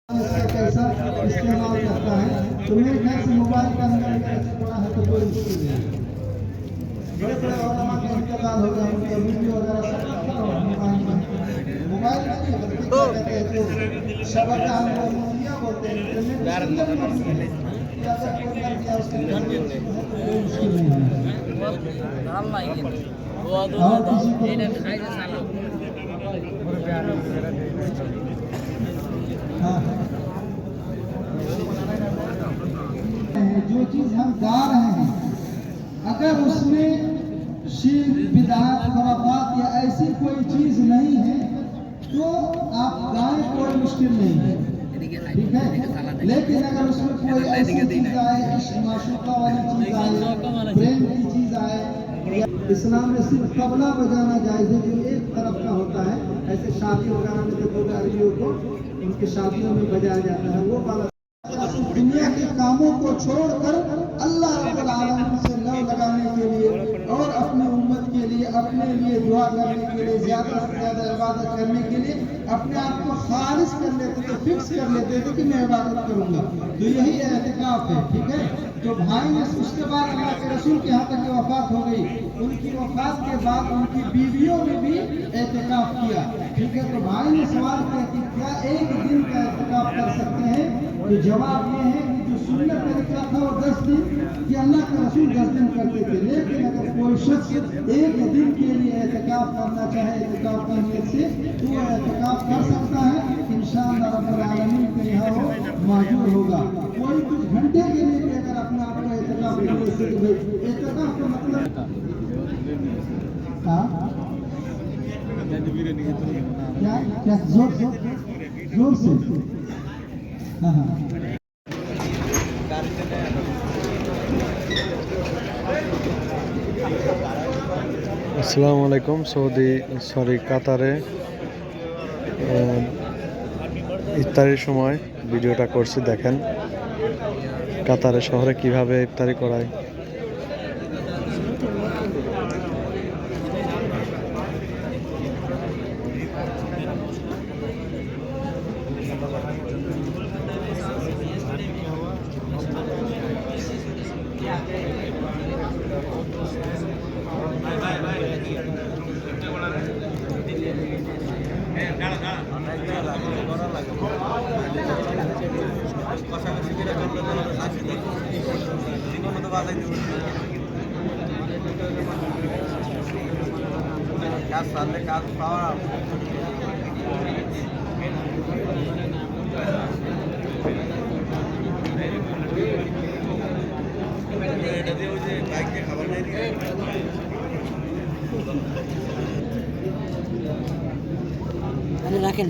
इसका कैसा इस्तेमाल करता है। तो मेरे ख्याल से मोबाइल का अंदर कैसे पड़ा है तो कोई मुश्किल नहीं। बड़े बड़े उलमा का इंतकाल हो गया, उनके वीडियो वगैरह सब मोबाइल में क्या कहते हैं जो शबक हम लोग मुखिया बोलते हैं, मुश्किल नहीं है। जो चीज हम गा रहे हैं अगर उसमें शिर्क, बिदअत, खुराफात या ऐसी कोई चीज नहीं है तो आप गाएं, कोई मुश्किल नहीं है, ठीक है। लेकिन अगर उसमें कोई ऐसी चीज आए, माशूका वाली चीज आए, प्रेम की चीज आए, इस्लाम में सिर्फ तबला बजाना जायज है जो एक तरफ का होता है। ऐसे शादी वगैरह में देखो गाड़ियों को उनकी शादियों में बजाया जाता है वो वाला। दुनिया के कामों को छोड़कर अल्लाह रब्बुल आलमीन से लव लगाने के लिए और अपनी उम्मत के लिए, अपने लिए दुआ करने के लिए, ज्यादा से ज्यादा इबादत करने के लिए अपने आप को खारिज कर लेते थे, फिक्स कर लेते थे कि मैं इबादत करूंगा। तो यही एहतिकाफ है, ठीक है। तो भाई ने उसके बाद अल्लाह के रसूल के यहाँ तक की वफात हो गई, उनकी वफात के बाद उनकी बीवियों ने भी एहतिकाफ किया, ठीक है। तो भाई ने सवाल किया कि क्या एक दिन का एहतिकाफ कर सकते हैं? तो जवाब ये है कि जो सुन्नत तरीका था वो 10 दिन, कि अल्लाह के रसूल 10 दिन करते थे। लेकिन अगर कोई शख्स एक दिन के लिए एहतिकाफ करना चाहे एहतिकाफ की नीयत से तो वो एहतिकाफ कर सकता है, इंशाअल्लाह रब्बुल आलमीन के यहाँ वो मौजूद होगा। कोई कुछ घंटे के लिए भी अगर अपने आप को एहतिकाफ करने से तो एहतिकाफ का मतलब क्या जोर से আসসালামু আলাইকুম। কাতারে ইফতারির সময় ভিডিওটা করছি, দেখেন কাতারে শহরে কিভাবে ইফতারি করায়। রাখেন